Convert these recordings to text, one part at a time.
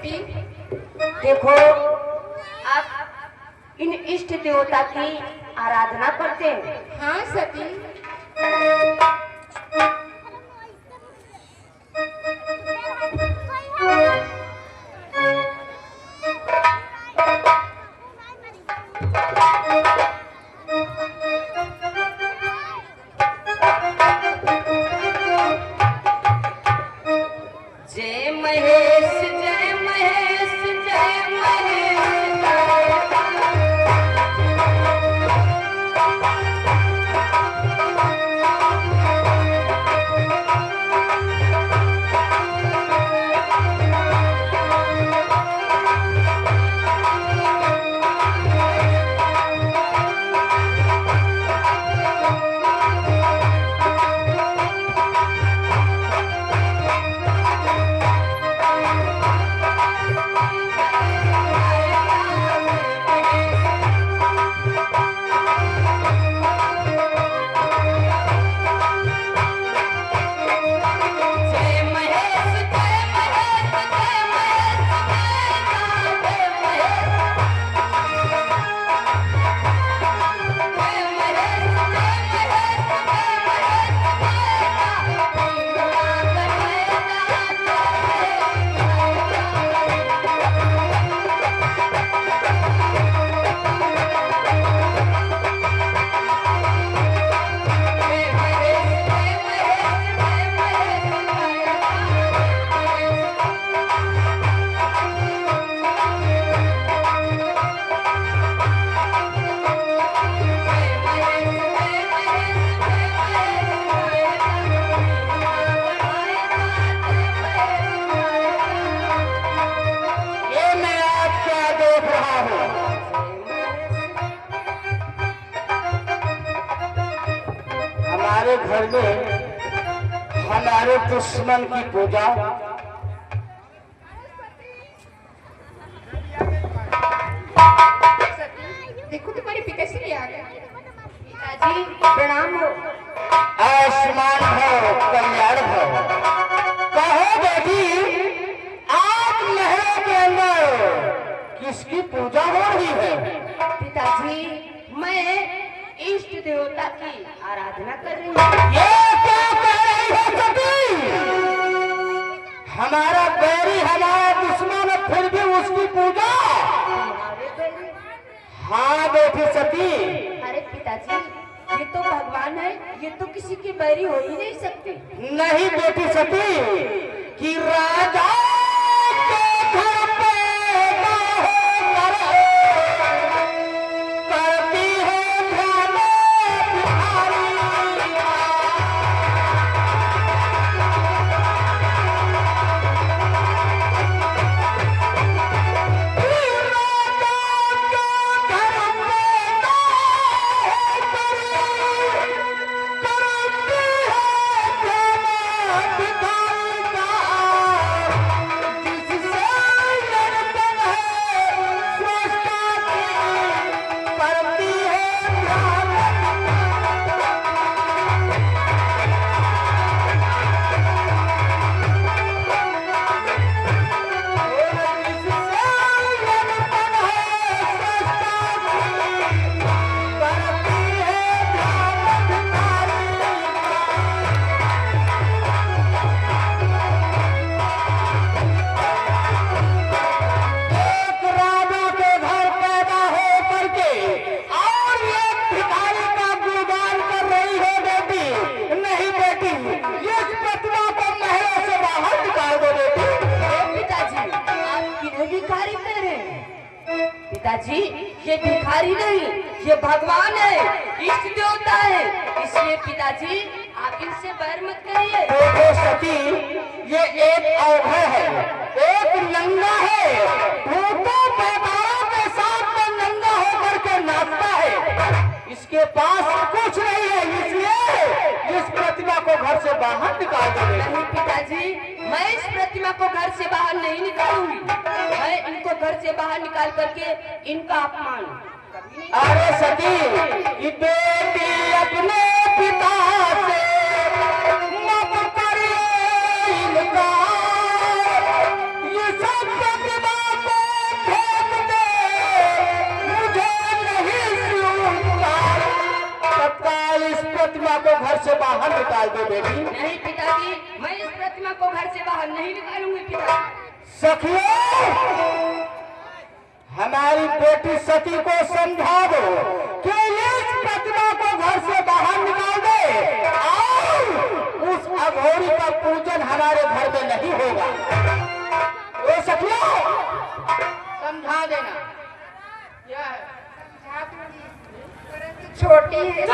सती। देखो, आप इन इष्ट देवता की आराधना करते हैं। हाँ सती। जय महेश जय महेश जय महेश। हमारे घर में हमारे दुश्मन की पूजा। देखो तुम्हारे पिताश्री आ गए। पिताजी प्रणाम हो। आयुष्मान हो, कल्याण हो। कहो बेटी, आज महल के अंदर किसकी पूजा हो रही है? पिताजी, मैं इष्ट देवता की आराधना कर रही हूँ। ये क्या कह रही हो सती? हमारा बैरी, हमारा दुश्मन, फिर भी उसकी पूजा? हाँ बेटी सती। अरे पिताजी, ये तो भगवान है, ये तो किसी के बैरी हो ही नहीं सकते। नहीं बेटी सती, कि राजा के घर पैदा होकर करती है ध्यान बिहारी। पिताजी, ये भिखारी नहीं, ये भगवान है, इष्ट देवता है, इसलिए पिताजी आप इनसे बैर मत करिए। देखो सती, ये एक अवघड़ है, एक नंगा है, भूतों पैदारों के साथ में नंगा होकर के नाचता है। इसके पास कुछ नहीं है, इसलिए इस प्रतिमा को घर से बाहर निकाल दो। नहीं पिताजी, मैं इस प्रतिमा को घर से बाहर नहीं निकालूंगी। मैं इनको घर से बाहर निकाल करके इनका अपमान। अरे सती, ये बेटी अपने पिता से मत करिए इनकार, ये सब प्रतिमा को घर से बाहर निकाल दो बेटी। नहीं पिताजी, मैं इस प्रतिमा को घर से बाहर नहीं निकालूंगी पिताजी। सखियों, हमारी बेटी सती को समझा दो कि इस प्रतिमा को घर से बाहर निकाल दे और उस अघोरी का पूजन हमारे घर में नहीं होगा। ओ सखियों, समझा देना। क्या है? समझा दूंगी, परंतु छोटी है।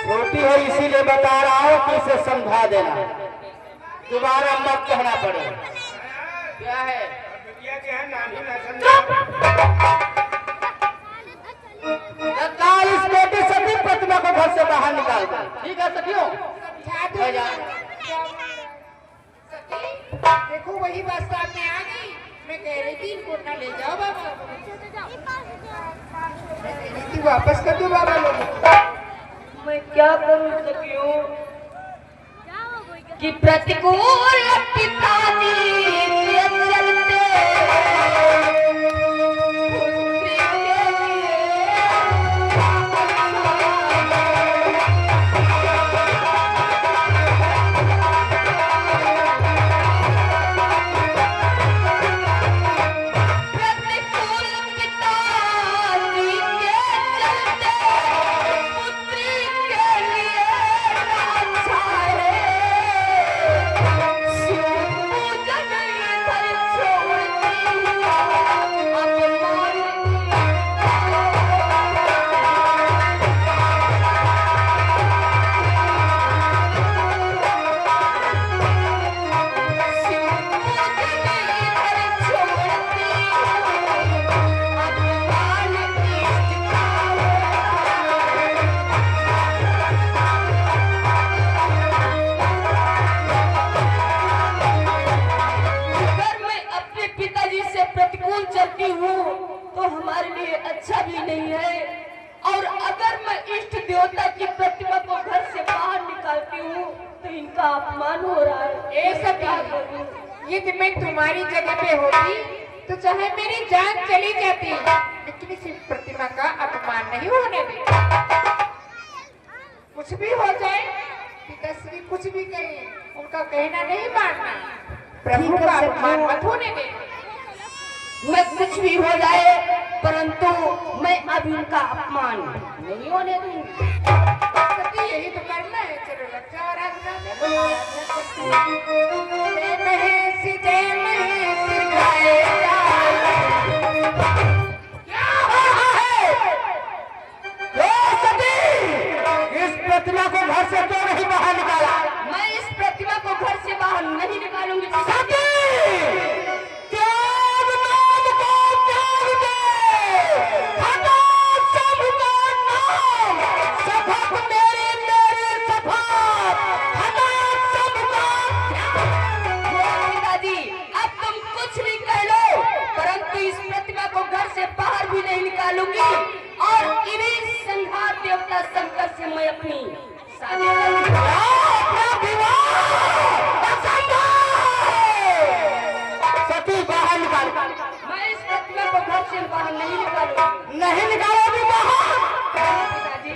छोटी है इसीलिए बता रहा हूँ कि इसे समझा देना, दोबारा मत कहना पड़े। क्या है? तत्काल इस बेटी सती प्रतिमा को घर से बाहर निकाल दो। ठीक है सखियों? समझा दूंगी। क्या बोल रहा है? सती, देखो वही बात सामने आ गई। मैं कह रही थी इनको ना ले जाओ बाबा, मैं कह रही थी वापस कर दो बाबा लोग। मैं क्या करूं सखियों कि प्रतिकूल पिताजी के चलते अपमान हो रहा है। ए सती, यदि मैं तुम्हारी जगह पे होती तो चाहे मेरी जान चली जाती, लेकिन इस प्रतिमा का अपमान नहीं होने देती। कुछ भी हो जाए, पिताश्री कुछ भी कहे, उनका कहना नहीं मानना। प्रभु का अपमान मत होने देना। मैं कुछ भी हो जाए परंतु मैं अब इनका अपमान नहीं होने दूंगी। सती, यही तो करना है। चलो रक्षा आराधना में जय महेश जय महेश गाए क्या हो रहा है? ए सती, इस प्रतिमा को घर से क्यों नहीं बाहर निकाला? मैं इस प्रतिमा को घर से बाहर नहीं निकालूंगी। सती, त्याग नाम को त्याग दे, हटा सबका नाम, शपथ मेरी मेरी शपथ, हटा सबका पिताजी, अब तुम कुछ भी कह लो परंतु इस प्रतिमा को घर से बाहर भी नहीं निकालूंगी और इन्हीं संघात देवता शंकर से मैं अपनी शादी करूंगी। अपना विवाह पसंद है। सती, बाहर निकाल। मैं इस प्रतिमा को घर से बाहर नहीं निकालूंगी। नहीं निकालोगी बाहर? पिताजी,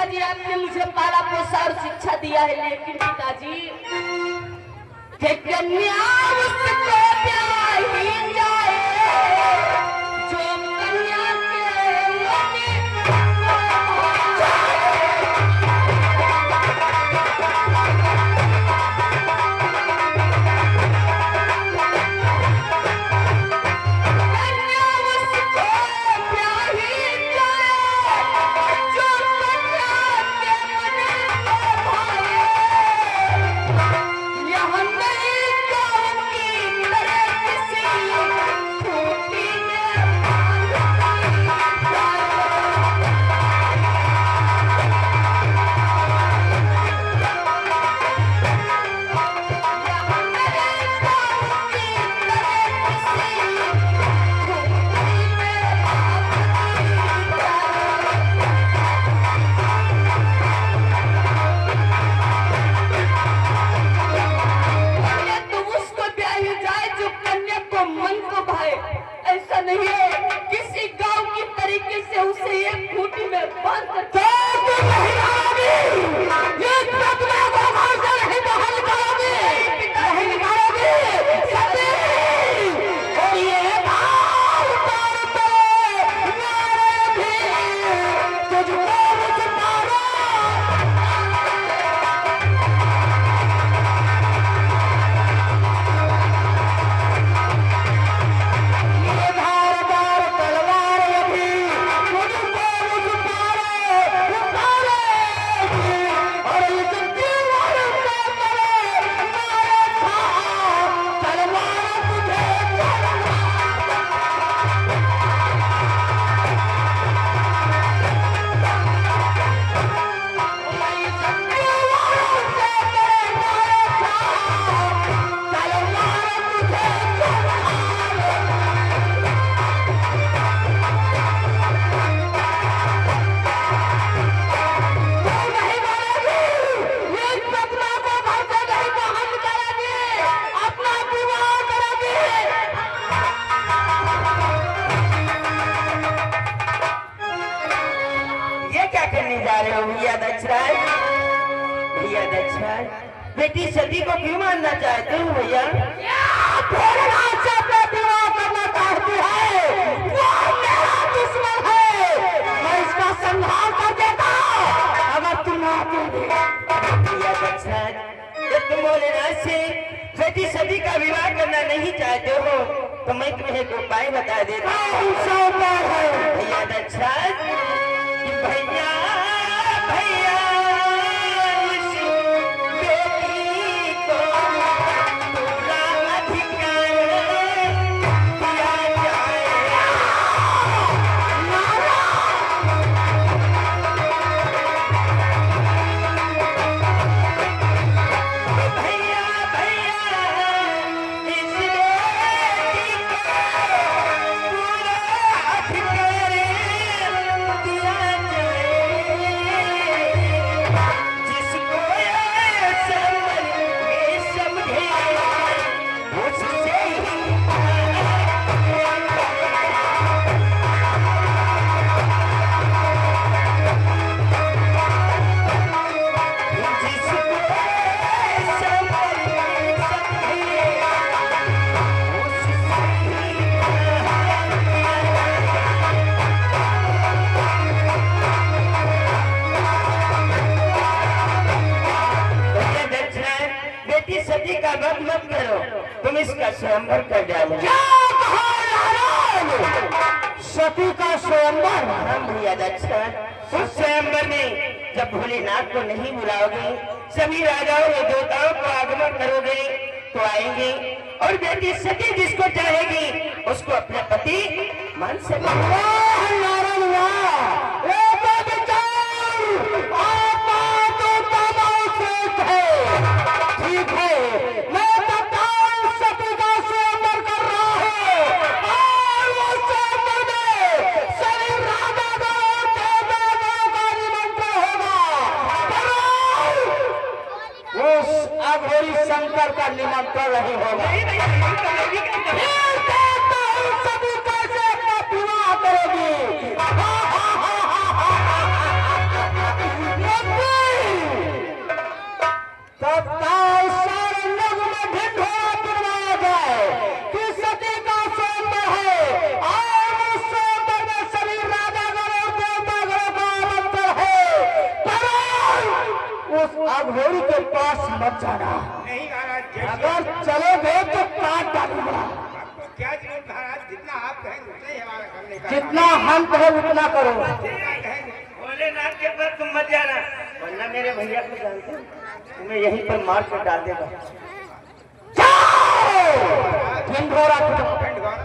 पिताजी आपने मुझे पाला पोसा और शिक्षा दिया है, लेकिन पिताजी कि कन्या उसको ब्याही जाए जो कन्या के लगे बेटी सती को क्यों मानना चाहते हो भैया? करना चाहती है, वो मेरा दुश्मन है, मैं इसका संहार कर देता अगर तुम भैया दक्षराज, जब तुम भोलेनाथ से बेटी सती का विवाह करना नहीं चाहते हो तो मैं तुम्हें एक उपाय बता देता हूँ भैया दक्षराज। भैया भैया तुम इसका स्वयंवर कर डालो। सती का स्वयंवर? भैया दक्षराज, उस स्वयंवर में जब भोलेनाथ को नहीं बुलाओगे, सभी राजाओं और देवताओं को आगमन करोगे तो आएंगे और बेटी सती जिसको चाहेगी उसको अपने पति मान सके। ठीक है, मैं सती का स्वयंवर कर रहा हूँ और वो स्वयंवर में सभी राजाओं का निमंत्रण होगा, उस अघोरी शंकर का निमंत्रण नहीं होगा। सभी कैसे अपना विवाह करोगी? मत जाना। नहीं महाराज, अगर चलोगे तो काट डालूंगा। आपको क्या जरूरत महाराज, जितना आप कहेंगे उतना ही हमारा करने का। जितना हम कहे उतना करो। जितना कहेंगे। भोलेनाथ के पास तुम मत जाना, वरना मेरे भैया को जानते हो, तुम्हें यहीं पर मार कर डाल देगा। जाओ ढिंढोरा पीटो। खंड गौर